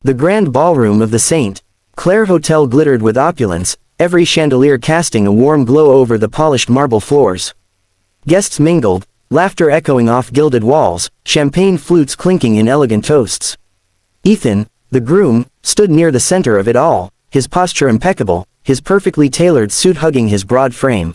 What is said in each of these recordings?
The grand ballroom of the St. Clair Hotel glittered with opulence, every chandelier casting a warm glow over the polished marble floors. Guests mingled, laughter echoing off gilded walls, champagne flutes clinking in elegant toasts. Ethan, the groom, stood near the center of it all, his posture impeccable, his perfectly tailored suit hugging his broad frame.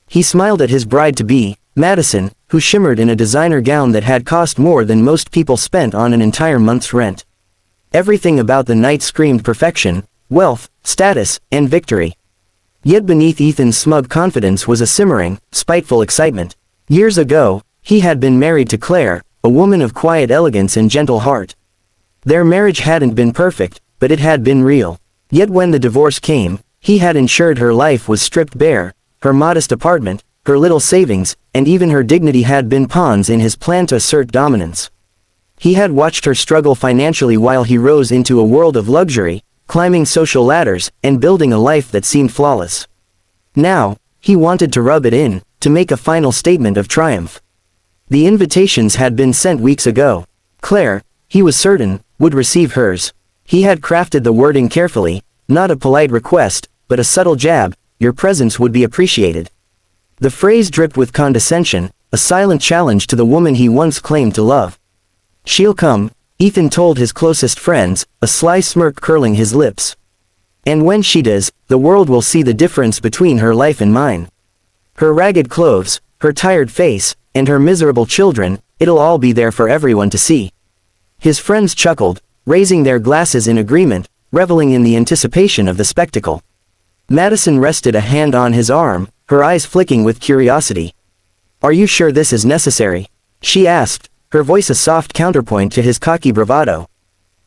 He smiled at his bride-to-be, Madison, who shimmered in a designer gown that had cost more than most people spent on an entire month's rent. Everything about the night screamed perfection, wealth, status, and victory. Yet beneath Ethan's smug confidence was a simmering, spiteful excitement. Years ago, he had been married to Claire, a woman of quiet elegance and gentle heart. Their marriage hadn't been perfect, but it had been real. Yet when the divorce came, he had ensured her life was stripped bare, her modest apartment, her little savings, and even her dignity had been pawns in his plan to assert dominance. He had watched her struggle financially while he rose into a world of luxury, climbing social ladders, and building a life that seemed flawless. Now, he wanted to rub it in, to make a final statement of triumph. The invitations had been sent weeks ago. Claire, he was certain, would receive hers. He had crafted the wording carefully, not a polite request, but a subtle jab, your presence would be appreciated. The phrase dripped with condescension, a silent challenge to the woman he once claimed to love. She'll come, Ethan told his closest friends, a sly smirk curling his lips. And when she does, the world will see the difference between her life and mine. Her ragged clothes, her tired face, and her miserable children, it'll all be there for everyone to see. His friends chuckled, raising their glasses in agreement, reveling in the anticipation of the spectacle. Madison rested a hand on his arm, her eyes flicking with curiosity. Are you sure this is necessary? She asked, her voice a soft counterpoint to his cocky bravado.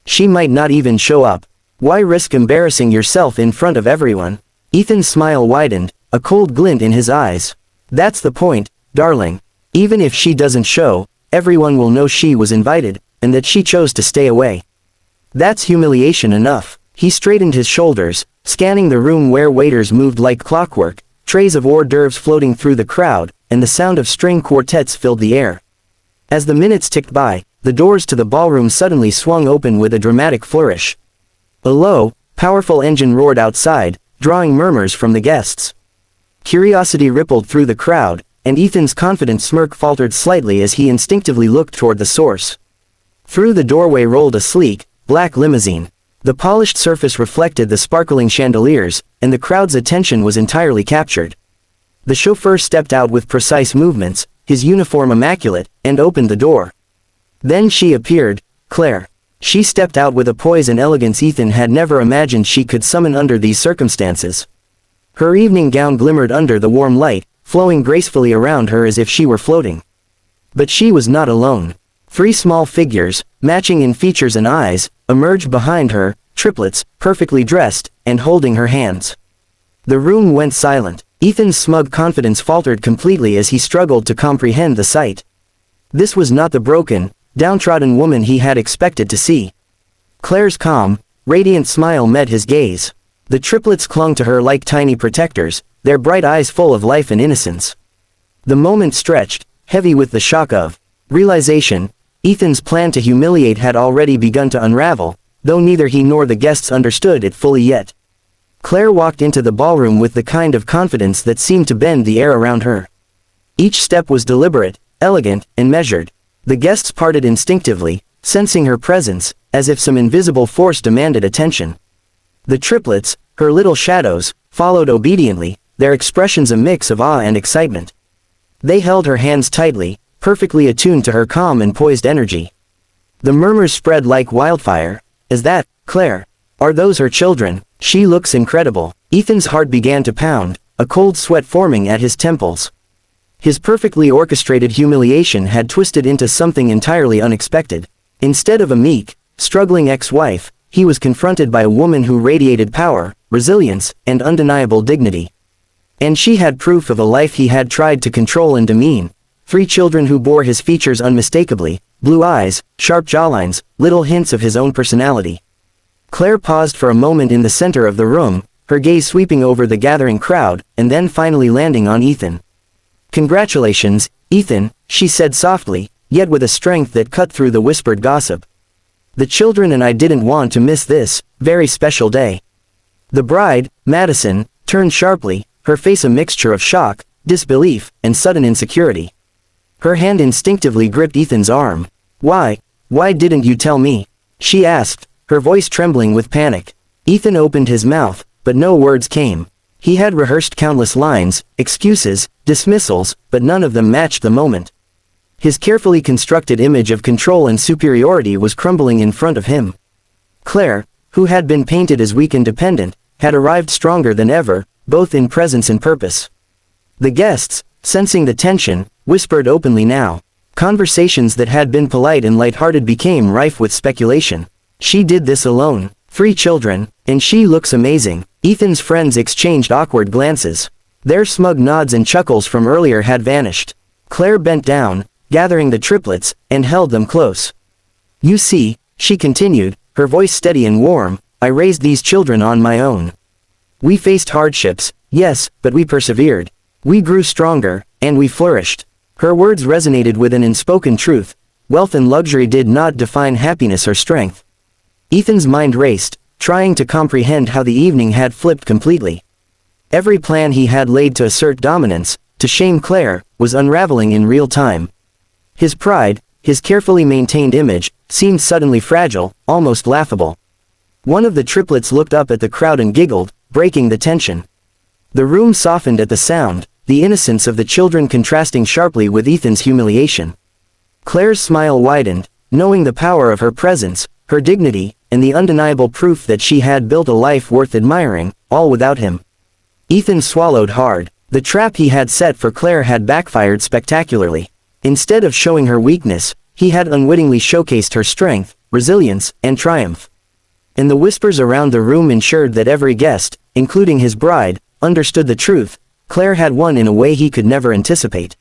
She might not even show up. Why risk embarrassing yourself in front of everyone? Ethan's smile widened, a cold glint in his eyes. That's the point, darling. Even if she doesn't show, everyone will know she was invited, and that she chose to stay away. That's humiliation enough. He straightened his shoulders, scanning the room where waiters moved like clockwork, trays of hors d'oeuvres floating through the crowd, and the sound of string quartets filled the air. As the minutes ticked by, the doors to the ballroom suddenly swung open with a dramatic flourish. A low, powerful engine roared outside, drawing murmurs from the guests. Curiosity rippled through the crowd, and Ethan's confident smirk faltered slightly as he instinctively looked toward the source. Through the doorway rolled a sleek, black limousine. The polished surface reflected the sparkling chandeliers, and the crowd's attention was entirely captured. The chauffeur stepped out with precise movements, his uniform immaculate, and opened the door. Then she appeared, Claire. She stepped out with a poise and elegance Ethan had never imagined she could summon under these circumstances. Her evening gown glimmered under the warm light, flowing gracefully around her as if she were floating. But she was not alone. 3 small figures, matching in features and eyes, emerged behind her, triplets, perfectly dressed, and holding her hands. The room went silent. Ethan's smug confidence faltered completely as he struggled to comprehend the sight. This was not the broken, downtrodden woman he had expected to see. Claire's calm, radiant smile met his gaze. The triplets clung to her like tiny protectors, their bright eyes full of life and innocence. The moment stretched, heavy with the shock of realization. Ethan's plan to humiliate had already begun to unravel, though neither he nor the guests understood it fully yet. Claire walked into the ballroom with the kind of confidence that seemed to bend the air around her. Each step was deliberate, elegant, and measured. The guests parted instinctively, sensing her presence, as if some invisible force demanded attention. The triplets, her little shadows, followed obediently, their expressions a mix of awe and excitement. They held her hands tightly, perfectly attuned to her calm and poised energy. The murmurs spread like wildfire. Is that, Claire? Are those her children? She looks incredible. Ethan's heart began to pound, a cold sweat forming at his temples. His perfectly orchestrated humiliation had twisted into something entirely unexpected. Instead of a meek, struggling ex-wife, he was confronted by a woman who radiated power, resilience, and undeniable dignity. And she had proof of a life he had tried to control and demean. 3 children who bore his features unmistakably, blue eyes, sharp jawlines, little hints of his own personality. Claire paused for a moment in the center of the room, her gaze sweeping over the gathering crowd, and then finally landing on Ethan. Congratulations, Ethan, she said softly, yet with a strength that cut through the whispered gossip. The children and I didn't want to miss this very special day. The bride, Madison, turned sharply, her face a mixture of shock, disbelief, and sudden insecurity. Her hand instinctively gripped Ethan's arm. Why didn't you tell me?" she asked, her voice trembling with panic. Ethan opened his mouth, but no words came. He had rehearsed countless lines, excuses, dismissals, but none of them matched the moment. His carefully constructed image of control and superiority was crumbling in front of him. Claire, who had been painted as weak and dependent, had arrived stronger than ever, both in presence and purpose. The guests, sensing the tension, whispered openly now. Conversations that had been polite and light-hearted became rife with speculation. "She did this alone. 3 children, and she looks amazing." Ethan's friends exchanged awkward glances. Their smug nods and chuckles from earlier had vanished. Claire bent down, gathering the triplets, and held them close. "You see," she continued, her voice steady and warm, "I raised these children on my own. We faced hardships, yes, but we persevered. We grew stronger, and we flourished." Her words resonated with an unspoken truth. Wealth and luxury did not define happiness or strength. Ethan's mind raced, trying to comprehend how the evening had flipped completely. Every plan he had laid to assert dominance, to shame Claire, was unraveling in real time. His pride, his carefully maintained image, seemed suddenly fragile, almost laughable. One of the triplets looked up at the crowd and giggled, breaking the tension. The room softened at the sound, the innocence of the children contrasting sharply with Ethan's humiliation. Claire's smile widened, knowing the power of her presence, her dignity, and the undeniable proof that she had built a life worth admiring, all without him. Ethan swallowed hard. The trap he had set for Claire had backfired spectacularly. Instead of showing her weakness, he had unwittingly showcased her strength, resilience, and triumph. And the whispers around the room ensured that every guest, including his bride, understood the truth. Claire had won in a way he could never anticipate.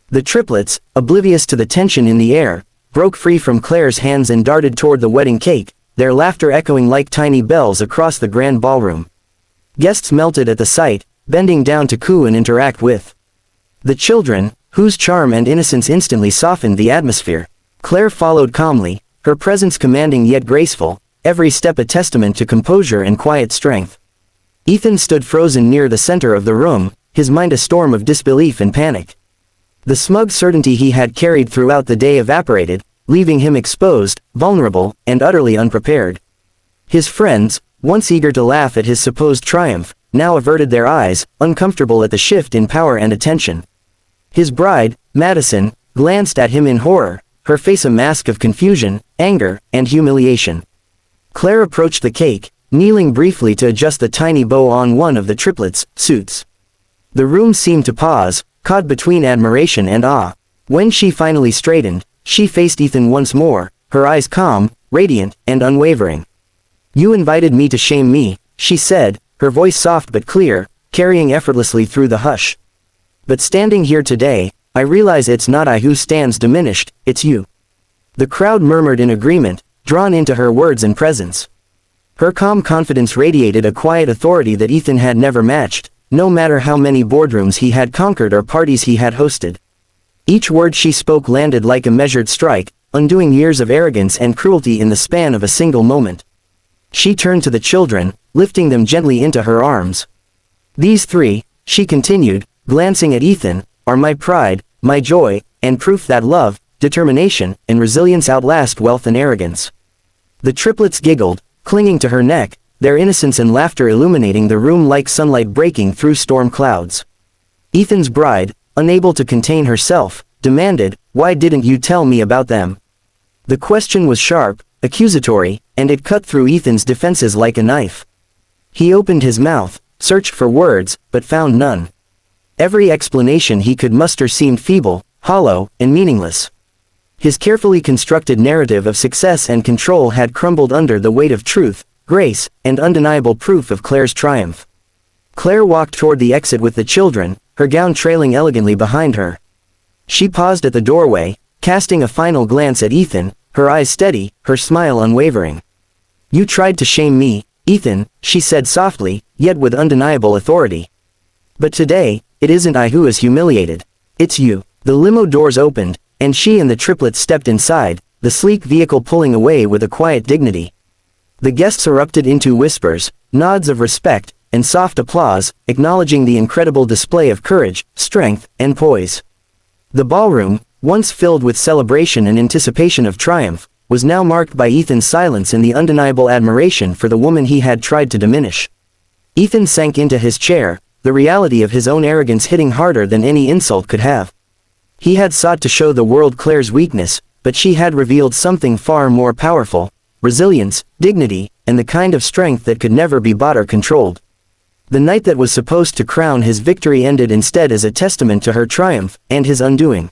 The triplets, oblivious to the tension in the air, broke free from Claire's hands and darted toward the wedding cake, their laughter echoing like tiny bells across the grand ballroom. Guests melted at the sight, bending down to coo and interact with the children, whose charm and innocence instantly softened the atmosphere. Claire followed calmly, her presence commanding yet graceful, every step a testament to composure and quiet strength. Ethan stood frozen near the center of the room, his mind a storm of disbelief and panic. The smug certainty he had carried throughout the day evaporated, leaving him exposed, vulnerable, and utterly unprepared. His friends, once eager to laugh at his supposed triumph, now averted their eyes, uncomfortable at the shift in power and attention. His bride, Madison, glanced at him in horror, her face a mask of confusion, anger, and humiliation. Claire approached the cake, kneeling briefly to adjust the tiny bow on one of the triplets' suits. The room seemed to pause, caught between admiration and awe. When she finally straightened, she faced Ethan once more, her eyes calm, radiant, and unwavering. "You invited me to shame me," she said, her voice soft but clear, carrying effortlessly through the hush. "But standing here today, I realize it's not I who stands diminished, it's you." The crowd murmured in agreement, drawn into her words and presence. Her calm confidence radiated a quiet authority that Ethan had never matched, no matter how many boardrooms he had conquered or parties he had hosted. Each word she spoke landed like a measured strike, undoing years of arrogance and cruelty in the span of a single moment. She turned to the children, lifting them gently into her arms. "These 3, she continued, glancing at Ethan, "are my pride, my joy, and proof that love, determination, and resilience outlast wealth and arrogance." The triplets giggled, clinging to her neck, their innocence and laughter illuminating the room like sunlight breaking through storm clouds. Ethan's bride, unable to contain herself, demanded, "Why didn't you tell me about them?" The question was sharp, accusatory, and it cut through Ethan's defenses like a knife. He opened his mouth, searched for words, but found none. Every explanation he could muster seemed feeble, hollow, and meaningless. His carefully constructed narrative of success and control had crumbled under the weight of truth, grace, and undeniable proof of Claire's triumph. Claire walked toward the exit with the children, her gown trailing elegantly behind her. She paused at the doorway, casting a final glance at Ethan, her eyes steady, her smile unwavering. "You tried to shame me, Ethan," she said softly, yet with undeniable authority. "But today, it isn't I who is humiliated. It's you." The limo doors opened, and she and the triplets stepped inside, the sleek vehicle pulling away with a quiet dignity. The guests erupted into whispers, nods of respect, and soft applause, acknowledging the incredible display of courage, strength, and poise. The ballroom, once filled with celebration and anticipation of triumph, was now marked by Ethan's silence and the undeniable admiration for the woman he had tried to diminish. Ethan sank into his chair, the reality of his own arrogance hitting harder than any insult could have. He had sought to show the world Claire's weakness, but she had revealed something far more powerful: resilience, dignity, and the kind of strength that could never be bought or controlled. The night that was supposed to crown his victory ended instead as a testament to her triumph, and his undoing.